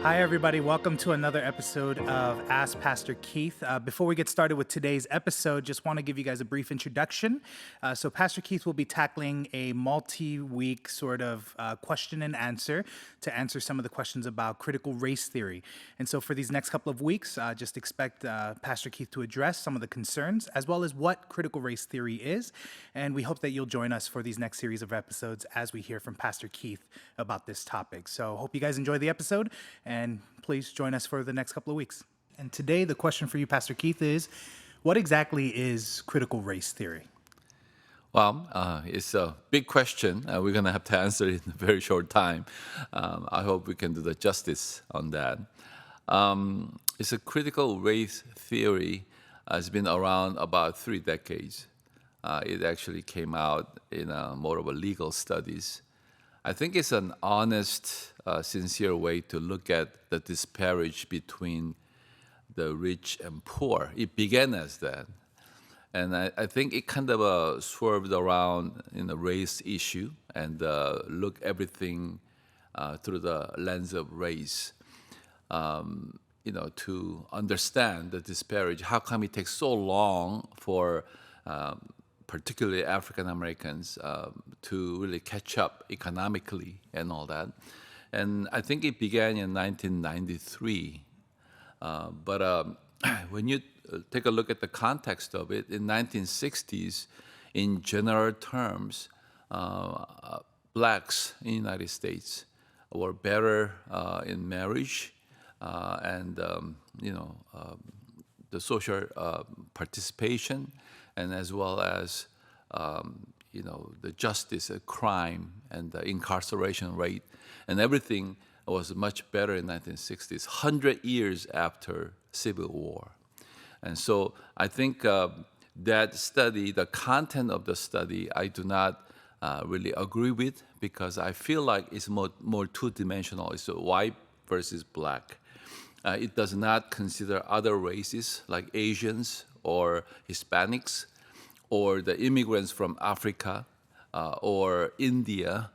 Hi, everybody. Welcome to another episode of Ask Pastor Keith. Before we get started with today's episode, just want to give you guys a brief introduction. So Pastor Keith will be tackling a multi-week sort of question and answer to answer some of the questions about critical race theory. And so for these next couple of weeks, just expect Pastor Keith to address some of the concerns as well as what critical race theory is. And we hope that you'll join us for these next series of episodes as we hear from Pastor Keith about this topic. So hope you guys enjoy the episode. And please join us for the next couple of weeks. And today, the question for you, Pastor Keith, is what exactly is critical race theory? Well, it's a big question. We're going to have to answer it in a very short time. I hope we can do the justice on that. It's a critical race theory has been around about 3 decades. It actually came out in more of a legal studies. I think it's an honest, sincere way to look at the disparity between the rich and poor. It began as that. And I think it kind of swerved around in the race issue and look everything through the lens of race. To understand the disparity. How come it takes so long for particularly African Americans to really catch up economically and all that? And I think it began in 1993. But when you take a look at the context of it, in 1960s, in general terms, blacks in the United States were better in marriage and the social participation, and as well as the justice, crime, and the incarceration rate, and everything was much better in 1960s, 100 years after Civil War. And so I think that study, the content of the study, I do not really agree with because I feel like it's more two-dimensional. It's white versus black. It does not consider other races like Asians or Hispanics or the immigrants from Africa or India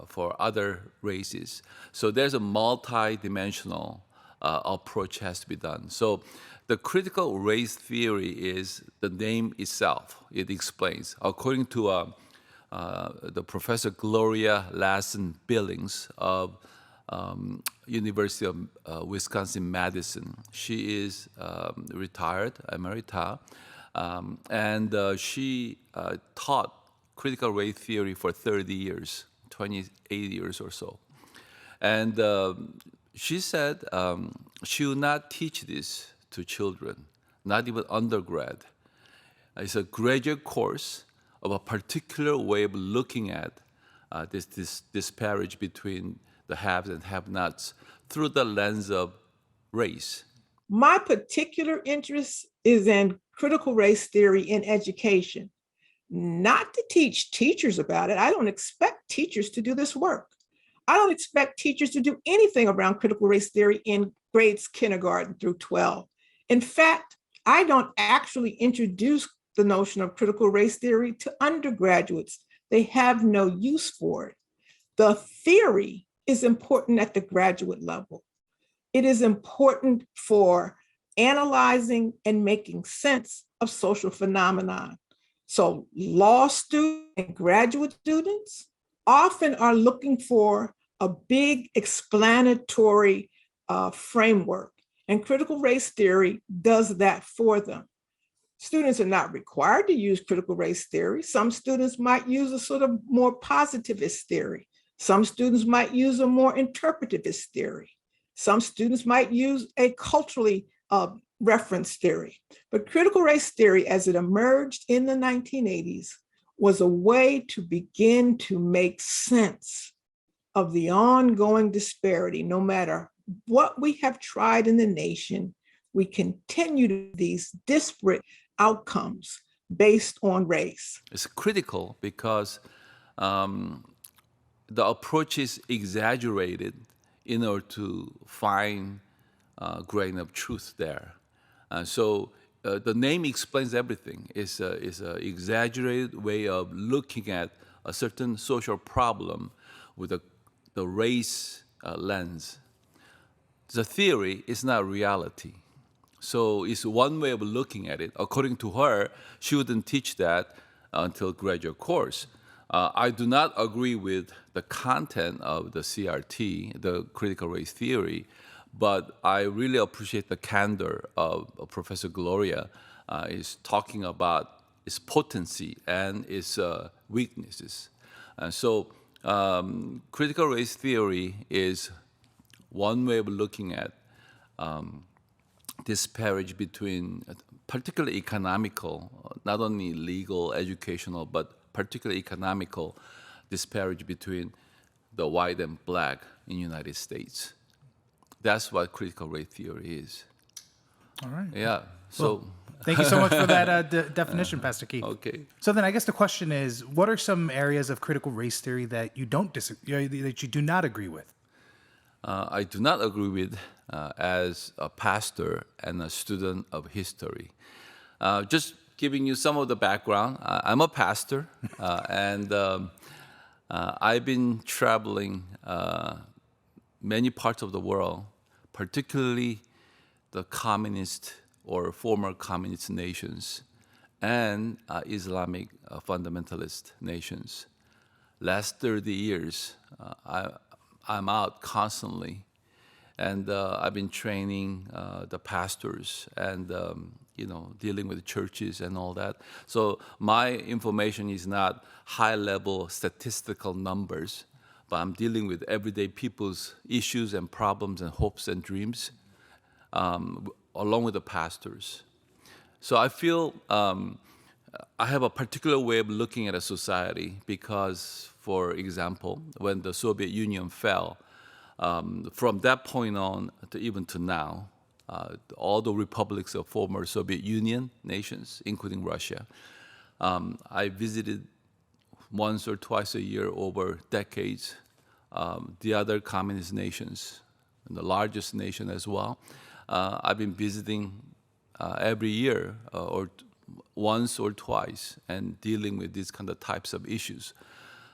for other races. So there's a multi-dimensional approach has to be done. So the critical race theory is the name itself. It explains. According to the Professor Gloria Lassen-Billings of University of Wisconsin-Madison. She is retired, emerita, and she taught critical race theory for 30 years, 28 years or so. And she said she will not teach this to children, not even undergrad. It's a graduate course of a particular way of looking at this disparity between the haves and have-nots through the lens of race. My particular interest is in critical race theory in education, not to teach teachers about it. I don't expect teachers to do this work. I don't expect teachers to do anything around critical race theory in grades kindergarten through 12. In fact, I don't actually introduce the notion of critical race theory to undergraduates. They have no use for it. The theory is important at the graduate level. It is important for analyzing and making sense of social phenomena. So law students and graduate students often are looking for a big explanatory framework, and critical race theory does that for them. Students are not required to use critical race theory. Some students might use a sort of more positivist theory. Some students might use a more interpretivist theory. Some students might use a culturally reference theory. But critical race theory, as it emerged in the 1980s, was a way to begin to make sense of the ongoing disparity. No matter what we have tried in the nation, we continue to these disparate outcomes based on race. It's critical because the approach is exaggerated in order to find a grain of truth there. So the name explains everything. It's an exaggerated way of looking at a certain social problem with the race lens. the theory is not reality. So it's one way of looking at it. According to her, she wouldn't teach that until graduate course. I do not agree with the content of the CRT, the critical race theory, but I really appreciate the candor of Professor Gloria is talking about its potency and its weaknesses. And so critical race theory is one way of looking at disparage between, particularly economical, not only legal, educational, but particularly economical disparage between the white and black in the United States. That's what critical race theory is. All right. Yeah. So, Thank you so much for that definition, Pastor Keith. okay. So then I guess the question is, what are some areas of critical race theory that you don't that you do not agree with? I do not agree with as a pastor and a student of history. Just giving you some of the background, I'm a pastor, and I've been traveling many parts of the world, particularly the communist or former communist nations and Islamic fundamentalist nations. Last 30 years, I'm out constantly, and I've been training the pastors and dealing with churches and all that. So my information is not high-level statistical numbers, but I'm dealing with everyday people's issues and problems and hopes and dreams, along with the pastors. So I feel I have a particular way of looking at a society because, for example, when the Soviet Union fell, from that point on to even to now, all the republics of former Soviet Union nations, including Russia, I visited once or twice a year over decades the other communist nations, and the largest nation as well. I've been visiting every year or once or twice and dealing with these kind of types of issues.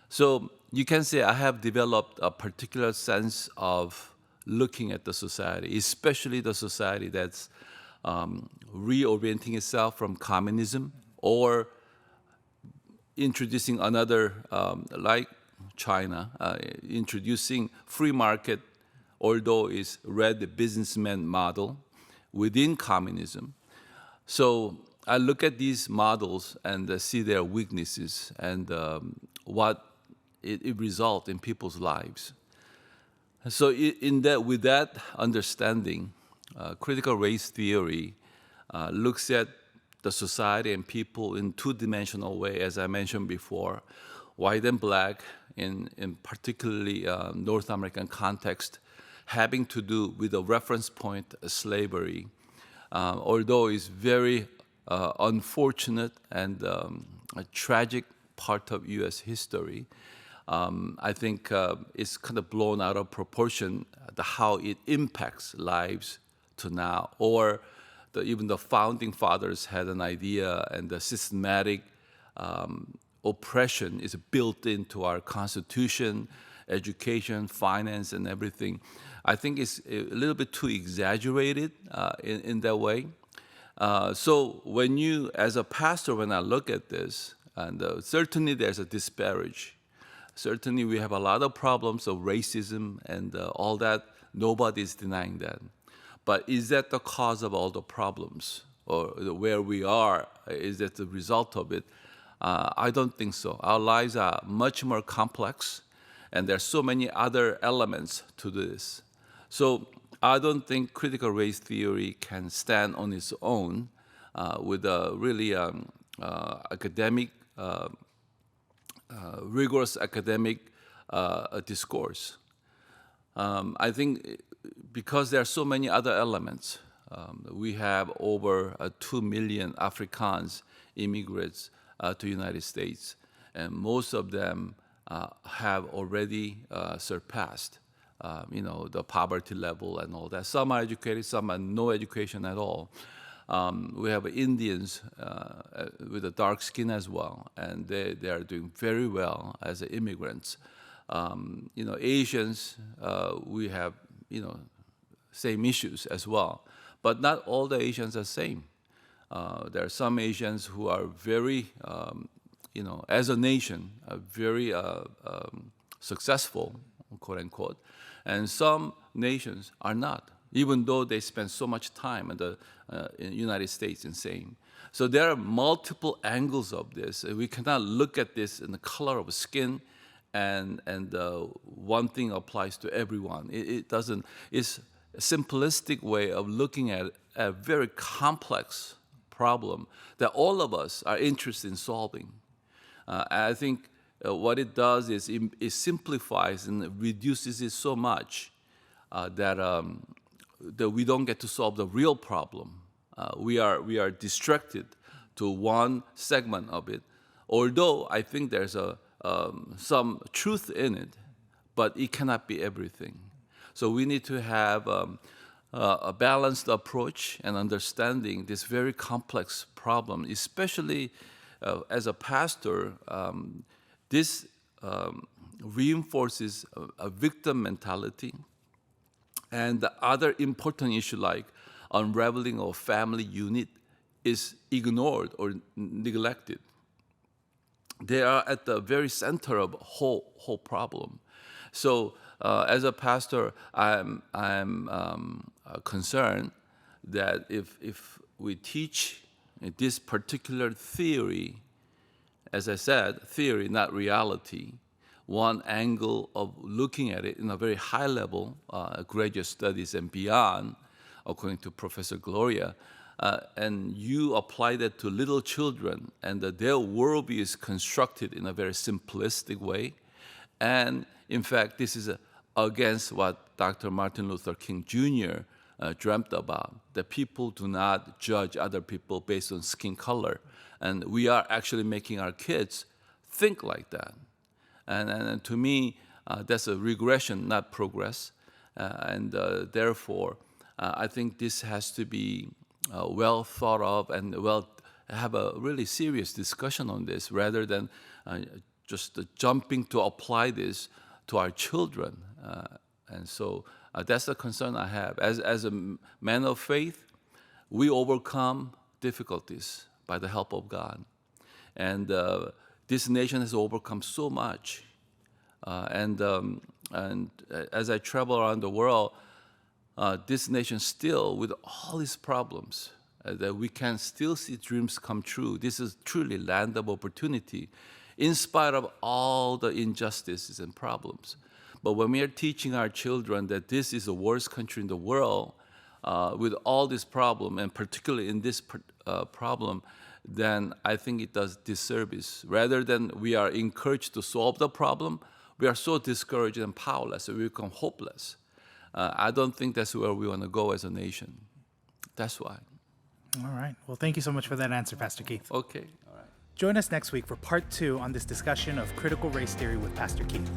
So you can say I have developed a particular sense of looking at the society, especially the society that's reorienting itself from communism or introducing another, like China, introducing free market, although it's red businessman model within communism. So I look at these models and see their weaknesses and what it results in people's lives. So with that understanding, critical race theory looks at the society and people in two-dimensional way, as I mentioned before, white and black in particularly North American context, having to do with a reference point, slavery, although it's very unfortunate and a tragic part of U.S. history. I think it's kind of blown out of proportion how it impacts lives to now, or even the founding fathers had an idea, and the systematic oppression is built into our Constitution, education, finance, and everything. I think it's a little bit too exaggerated in that way. So when you, as a pastor, when I look at this, and certainly there's a disparage. Certainly we have a lot of problems of racism and all that. Nobody's denying that. But is that the cause of all the problems? Or where we are, is that the result of it? I don't think so. Our lives are much more complex, and there are so many other elements to this. So I don't think critical race theory can stand on its own with a really academic, rigorous academic discourse. I think because there are so many other elements, we have over 2 million Africans immigrants to the United States, and most of them have already surpassed the poverty level and all that. Some are educated, some are no education at all. We have Indians with a dark skin as well, and they are doing very well as immigrants. Asians, we have same issues as well. But not all the Asians are the same. There are some Asians who are very, as a nation, very successful, quote unquote, and some nations are not, even though they spend so much time in the United States in same. So there are multiple angles of this. We cannot look at this in the color of skin, and one thing applies to everyone. It doesn't. It's a simplistic way of looking at a very complex problem that all of us are interested in solving. I think what it does is it simplifies and reduces it so much that we don't get to solve the real problem. We are distracted to one segment of it, although I think there's some truth in it, but it cannot be everything. So we need to have a balanced approach and understanding this very complex problem, especially as a pastor. This reinforces a victim mentality, and the other important issue like unraveling of family unit is ignored or neglected. They are at the very center of whole problem. So as a pastor, I'm concerned that if we teach this particular theory, as I said, theory, not reality, one angle of looking at it in a very high level, graduate studies and beyond, according to Professor Gloria, and you apply that to little children, and their worldview is constructed in a very simplistic way. And in fact, this is against what Dr. Martin Luther King Jr. Dreamt about, that people do not judge other people based on skin color. And we are actually making our kids think like that. And to me, that's a regression, not progress. Therefore, I think this has to be well thought of and have a really serious discussion on this rather than just jumping to apply this to our children. And so that's the concern I have. As a man of faith, we overcome difficulties by the help of God. And this nation has overcome so much. And as I travel around the world, this nation still, with all its problems, that we can still see dreams come true. This is truly land of opportunity, in spite of all the injustices and problems. But when we are teaching our children that this is the worst country in the world, with all this problem, and particularly in this problem, then I think it does disservice. Rather than we are encouraged to solve the problem, we are so discouraged and powerless, and we become hopeless. I don't think that's where we want to go as a nation. That's why. All right. Well, thank you so much for that answer, Pastor Keith. Okay. All right. Join us next week for part 2 on this discussion of critical race theory with Pastor Keith.